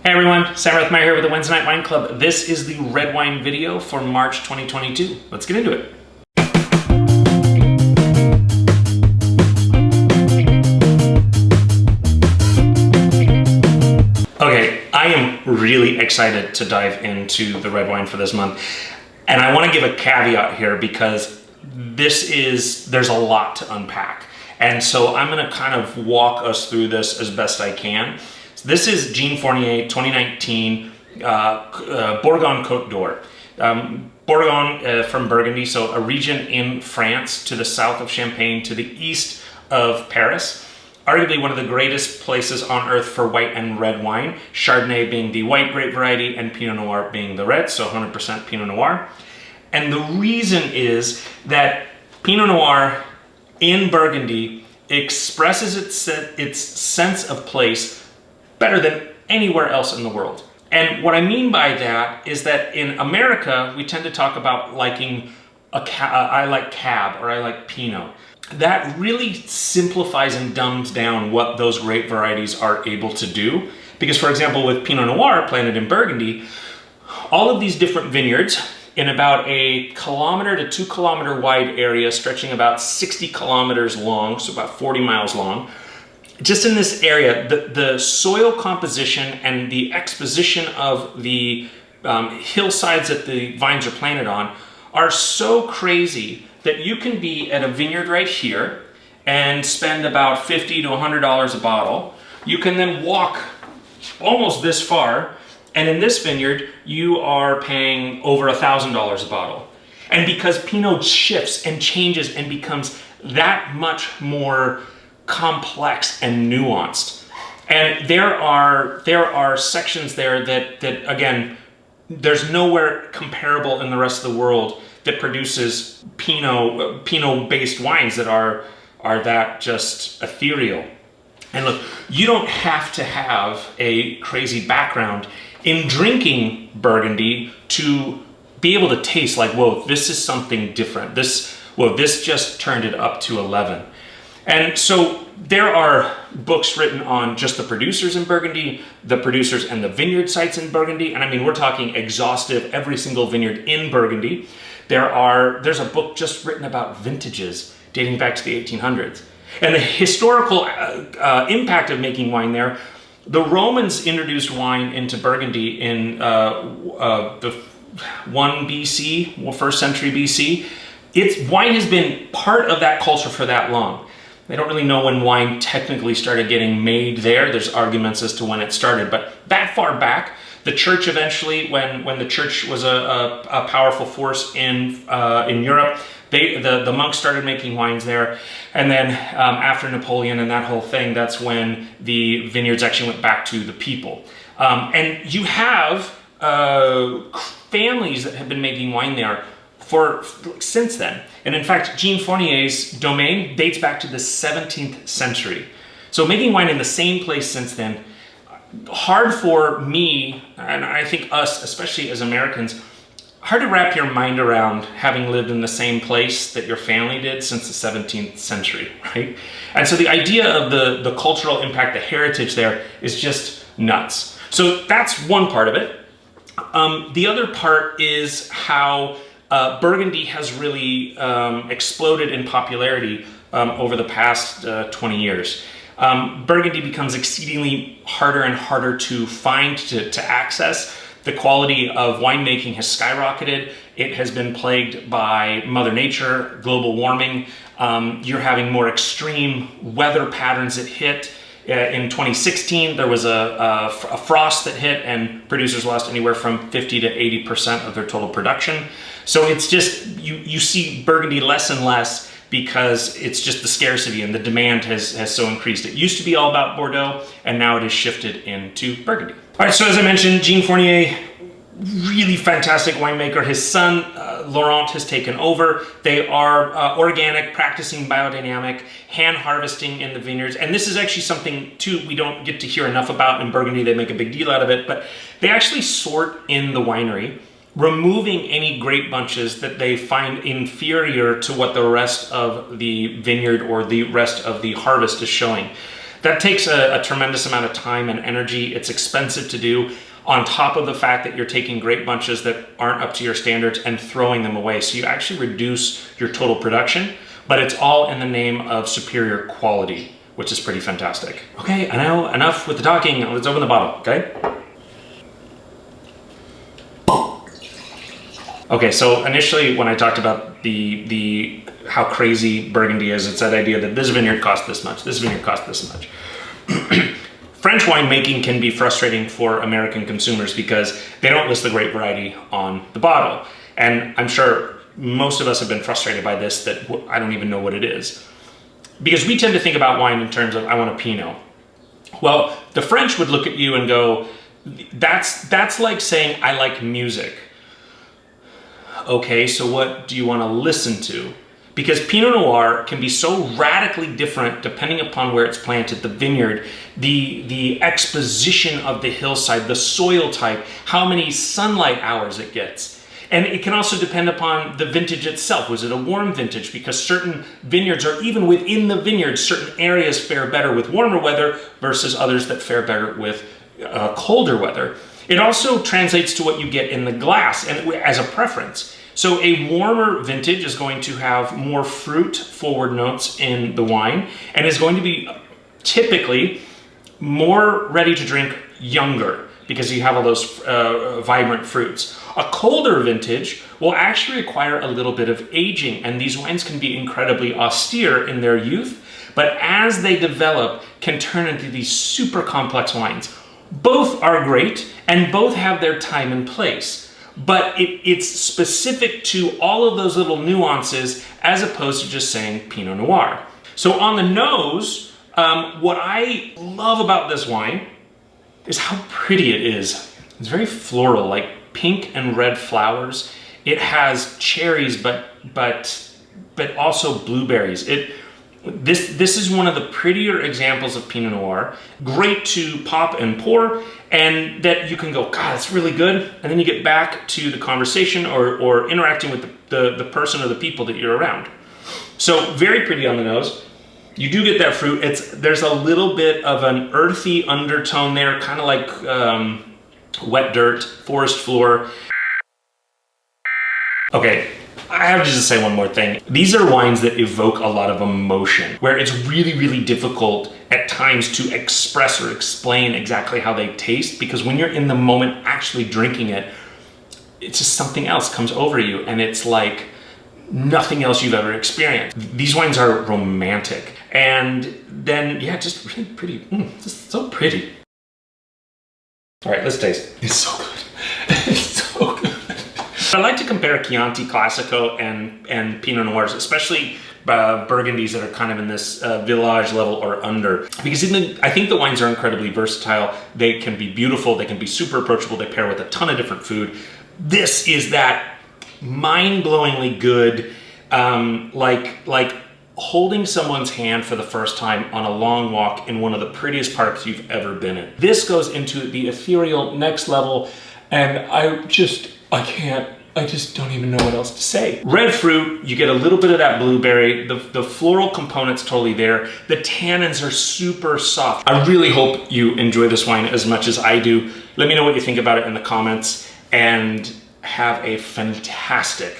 Hey everyone, Sam Rothmeyer here with the Wednesday Night Wine Club. This is the red wine video for March 2022. Let's get into it. Okay, I am really excited to dive into the red wine for this month. And I want to give a caveat here because there's a lot to unpack. And so I'm going to kind of walk us through this as best I can. So this is Jean Fournier 2019 Bourgogne Côte d'Or. Bourgogne from Burgundy, so a region in France to the south of Champagne, to the east of Paris. Arguably one of the greatest places on earth for white and red wine, Chardonnay being the white grape variety and Pinot Noir being the red, so 100% Pinot Noir. And the reason is that Pinot Noir in Burgundy expresses its sense of place better than anywhere else in the world. And what I mean by that is that in America, we tend to talk about liking I like Cab or I like Pinot. That really simplifies and dumbs down what those grape varieties are able to do. Because for example, with Pinot Noir planted in Burgundy, all of these different vineyards in about a 1 to 2 kilometer wide area, stretching about 60 kilometers long, so about 40 miles long. Just in this area, the soil composition and the exposition of the hillsides that the vines are planted on are so crazy that you can be at a vineyard right here and spend about $50 to $100 a bottle. You can then walk almost this far, and in this vineyard, you are paying over $1,000 a bottle. And because Pinot shifts and changes and becomes that much more complex and nuanced. And there are sections there that again, there's nowhere comparable in the rest of the world that produces Pinot-based wines that are that just ethereal. And look, you don't have to have a crazy background in drinking Burgundy to be able to taste like, whoa, this is something different. This just turned it up to 11. And so there are books written on just the producers in Burgundy, the producers and the vineyard sites in Burgundy. And I mean, we're talking exhaustive, every single vineyard in Burgundy. There's a book just written about vintages dating back to the 1800s. And the historical impact of making wine there, the Romans introduced wine into Burgundy in the 1 BC, first century BC. Wine has been part of that culture for that long. They don't really know when wine technically started getting made there. There's arguments as to when it started, but that far back, the church eventually, when the church was a powerful force in Europe, the monks started making wines there. And then after Napoleon and that whole thing, that's when the vineyards actually went back to the people. And you have families that have been making wine there since then. And in fact, Jean Fournier's domain dates back to the 17th century. So making wine in the same place since then, hard for me, and I think us, especially as Americans, hard to wrap your mind around having lived in the same place that your family did since the 17th century, right? And so the idea of the cultural impact, the heritage there is just nuts. So that's one part of it. The other part is how Burgundy has really exploded in popularity over the past 20 years. Burgundy becomes exceedingly harder and harder to find, to access. The quality of winemaking has skyrocketed. It has been plagued by Mother Nature, global warming. You're having more extreme weather patterns that hit. In 2016, there was a frost that hit and producers lost anywhere from 50 to 80% of their total production. So it's just, you see Burgundy less and less because it's just the scarcity and the demand has so increased. It used to be all about Bordeaux and now it has shifted into Burgundy. All right, so as I mentioned, Jean Fournier, really fantastic winemaker. His son, Laurent, has taken over. They are organic, practicing biodynamic, hand harvesting in the vineyards. And this is actually something, too, we don't get to hear enough about in Burgundy. They make a big deal out of it, but they actually sort in the winery, removing any grape bunches that they find inferior to what the rest of the vineyard or the rest of the harvest is showing. That takes a tremendous amount of time and energy. It's expensive to do, on top of the fact that you're taking great bunches that aren't up to your standards and throwing them away. So you actually reduce your total production, but it's all in the name of superior quality, which is pretty fantastic. Okay, I know, enough with the talking. Let's open the bottle, okay? Okay, so initially when I talked about the how crazy Burgundy is, it's that idea that this vineyard cost this much, this vineyard cost this much. French winemaking can be frustrating for American consumers because they don't list the grape variety on the bottle. And I'm sure most of us have been frustrated by this, that I don't even know what it is. Because we tend to think about wine in terms of, I want a Pinot. Well, the French would look at you and go, that's like saying, I like music. Okay, so what do you want to listen to? Because Pinot Noir can be so radically different depending upon where it's planted, the vineyard, the exposition of the hillside, the soil type, how many sunlight hours it gets. And it can also depend upon the vintage itself. Was it a warm vintage? Because certain vineyards, or even within the vineyard, certain areas fare better with warmer weather versus others that fare better with colder weather. It also translates to what you get in the glass and as a preference. So a warmer vintage is going to have more fruit forward notes in the wine and is going to be typically more ready to drink younger because you have all those vibrant fruits. A colder vintage will actually require a little bit of aging, and these wines can be incredibly austere in their youth, but as they develop can turn into these super complex wines. Both are great and both have their time and place. But it's specific to all of those little nuances as opposed to just saying Pinot Noir. So on the nose, what I love about this wine is how pretty it is. It's very floral, like pink and red flowers. It has cherries, but also blueberries. This is one of the prettier examples of Pinot Noir. Great to pop and pour, and that you can go, God, that's really good. And then you get back to the conversation or interacting with the person or the people that you're around. So very pretty on the nose. You do get that fruit. There's a little bit of an earthy undertone there, kind of like wet dirt, forest floor. Okay. I have to just say one more thing. These are wines that evoke a lot of emotion, where it's really, really difficult at times to express or explain exactly how they taste, because when you're in the moment actually drinking it, it's just something else comes over you, and it's like nothing else you've ever experienced. These wines are romantic, and then, yeah, just really pretty. Just so pretty. All right, let's taste. It's so good. It's so good. I like to compare Chianti Classico and Pinot Noirs, especially Burgundies that are kind of in this village level or under. Because I think the wines are incredibly versatile. They can be beautiful, they can be super approachable, they pair with a ton of different food. This is that mind-blowingly good, like holding someone's hand for the first time on a long walk in one of the prettiest parks you've ever been in. This goes into the ethereal next level, and I just don't even know what else to say. Red fruit, you get a little bit of that blueberry. The floral component's totally there. The tannins are super soft. I really hope you enjoy this wine as much as I do. Let me know what you think about it in the comments, and have a fantastic